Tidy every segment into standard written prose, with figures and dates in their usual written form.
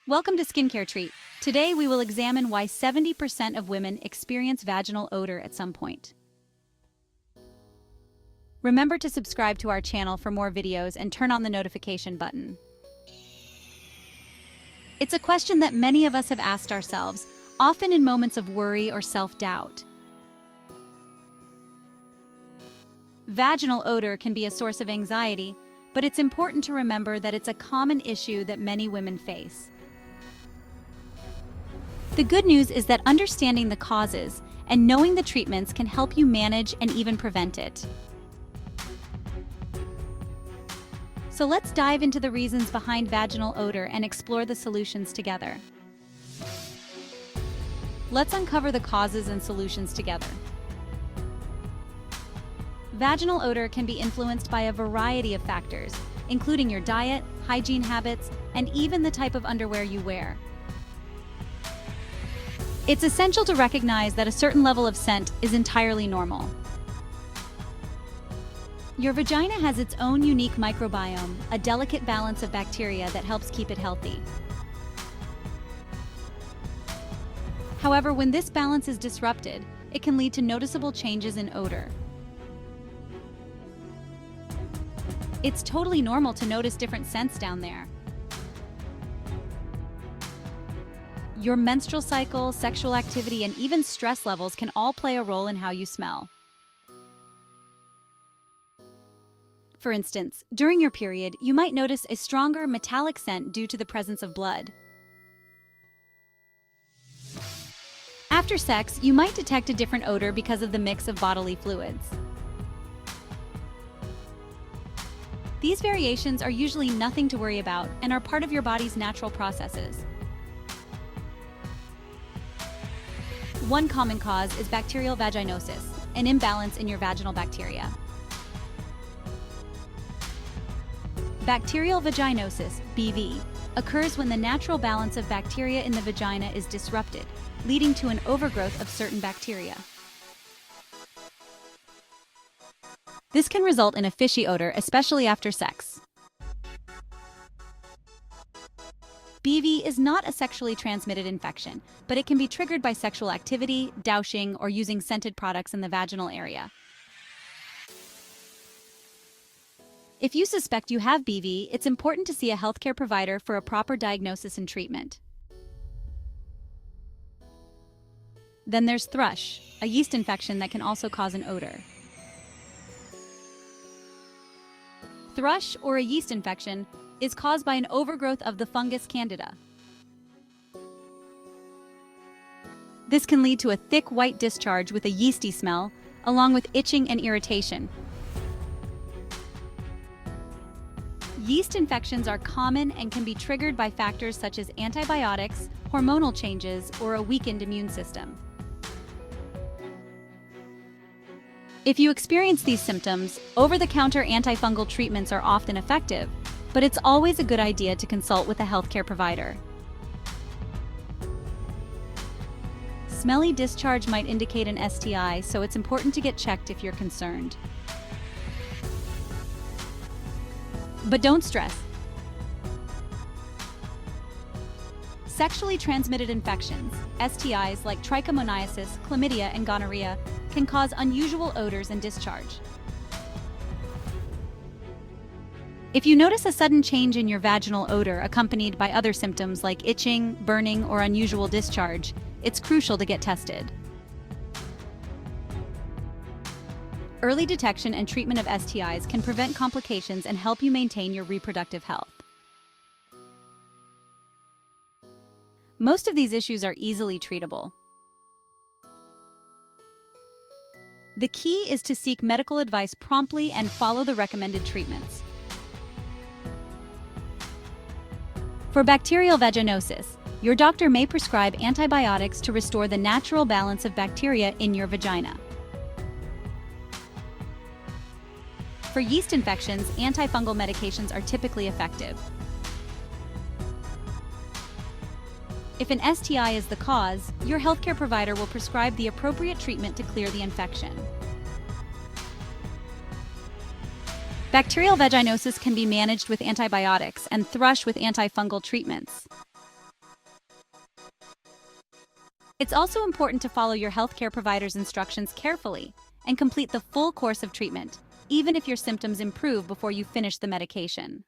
Welcome to Skincare Treat. Today we will examine why 70% of women experience vaginal odor at some point. Remember to subscribe to our channel for more videos and turn on the notification button. It's a question that many of us have asked ourselves, often in moments of worry or self-doubt. Vaginal odor can be a source of anxiety, but it's important to remember that it's a common issue that many women face. The good news is that understanding the causes and knowing the treatments can help you manage and even prevent it. So let's dive into the reasons behind vaginal odor and explore the solutions together. Let's uncover the causes and solutions together. Vaginal odor can be influenced by a variety of factors, including your diet, hygiene habits, and even the type of underwear you wear. It's essential to recognize that a certain level of scent is entirely normal. Your vagina has its own unique microbiome, a delicate balance of bacteria that helps keep it healthy. However, when this balance is disrupted, it can lead to noticeable changes in odor. It's totally normal to notice different scents down there. Your menstrual cycle, sexual activity, and even stress levels can all play a role in how you smell. For instance, during your period, you might notice a stronger metallic scent due to the presence of blood. After sex, you might detect a different odor because of the mix of bodily fluids. These variations are usually nothing to worry about and are part of your body's natural processes. One common cause is bacterial vaginosis, an imbalance in your vaginal bacteria. Bacterial vaginosis, BV, occurs when the natural balance of bacteria in the vagina is disrupted, leading to an overgrowth of certain bacteria. This can result in a fishy odor, especially after sex. BV is not a sexually transmitted infection, but it can be triggered by sexual activity, douching, or using scented products in the vaginal area. If you suspect you have BV, it's important to see a healthcare provider for a proper diagnosis and treatment. Then there's thrush, a yeast infection that can also cause an odor. Thrush, or a yeast infection, is caused by an overgrowth of the fungus Candida. This can lead to a thick white discharge with a yeasty smell, along with itching and irritation. Yeast infections are common and can be triggered by factors such as antibiotics, hormonal changes, or a weakened immune system. If you experience these symptoms, over-the-counter antifungal treatments are often effective, but it's always a good idea to consult with a healthcare provider. Smelly discharge might indicate an STI, so it's important to get checked if you're concerned. But don't stress. Sexually transmitted infections, STIs like trichomoniasis, chlamydia, and gonorrhea, can cause unusual odors and discharge. If you notice a sudden change in your vaginal odor accompanied by other symptoms like itching, burning, or unusual discharge, it's crucial to get tested. Early detection and treatment of STIs can prevent complications and help you maintain your reproductive health. Most of these issues are easily treatable. The key is to seek medical advice promptly and follow the recommended treatments. For bacterial vaginosis, your doctor may prescribe antibiotics to restore the natural balance of bacteria in your vagina. For yeast infections, antifungal medications are typically effective. If an STI is the cause, your healthcare provider will prescribe the appropriate treatment to clear the infection. Bacterial vaginosis can be managed with antibiotics and thrush with antifungal treatments. It's also important to follow your healthcare provider's instructions carefully and complete the full course of treatment, even if your symptoms improve before you finish the medication.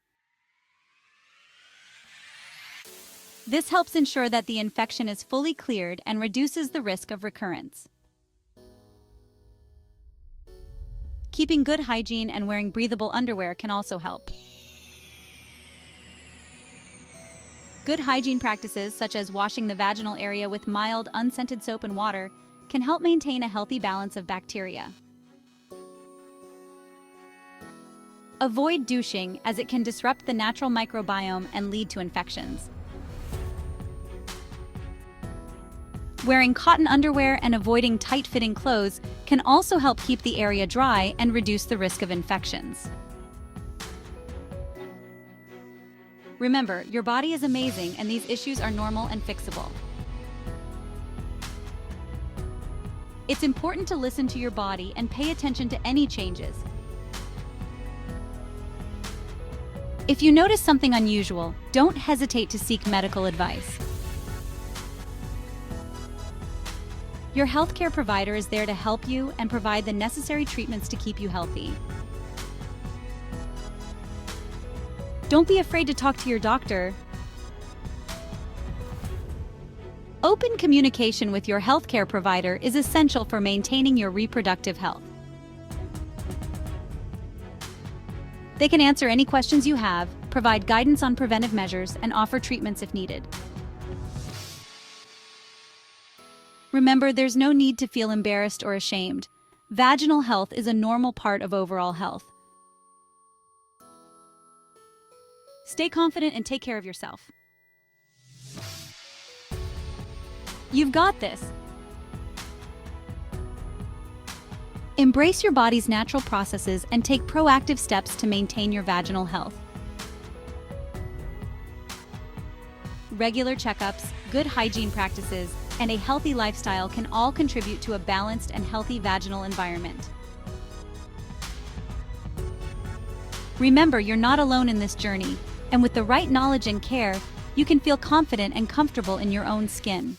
This helps ensure that the infection is fully cleared and reduces the risk of recurrence. Keeping good hygiene and wearing breathable underwear can also help. Good hygiene practices, such as washing the vaginal area with mild, unscented soap and water, can help maintain a healthy balance of bacteria. Avoid douching, as it can disrupt the natural microbiome and lead to infections. Wearing cotton underwear and avoiding tight-fitting clothes can also help keep the area dry and reduce the risk of infections. Remember, your body is amazing and these issues are normal and fixable. It's important to listen to your body and pay attention to any changes. If you notice something unusual, don't hesitate to seek medical advice. Your healthcare provider is there to help you and provide the necessary treatments to keep you healthy. Don't be afraid to talk to your doctor. Open communication with your healthcare provider is essential for maintaining your reproductive health. They can answer any questions you have, provide guidance on preventive measures, and offer treatments if needed. Remember, there's no need to feel embarrassed or ashamed. Vaginal health is a normal part of overall health. Stay confident and take care of yourself. You've got this. Embrace your body's natural processes and take proactive steps to maintain your vaginal health. Regular checkups, good hygiene practices, and a healthy lifestyle can all contribute to a balanced and healthy vaginal environment. Remember, you're not alone in this journey, and with the right knowledge and care, you can feel confident and comfortable in your own skin.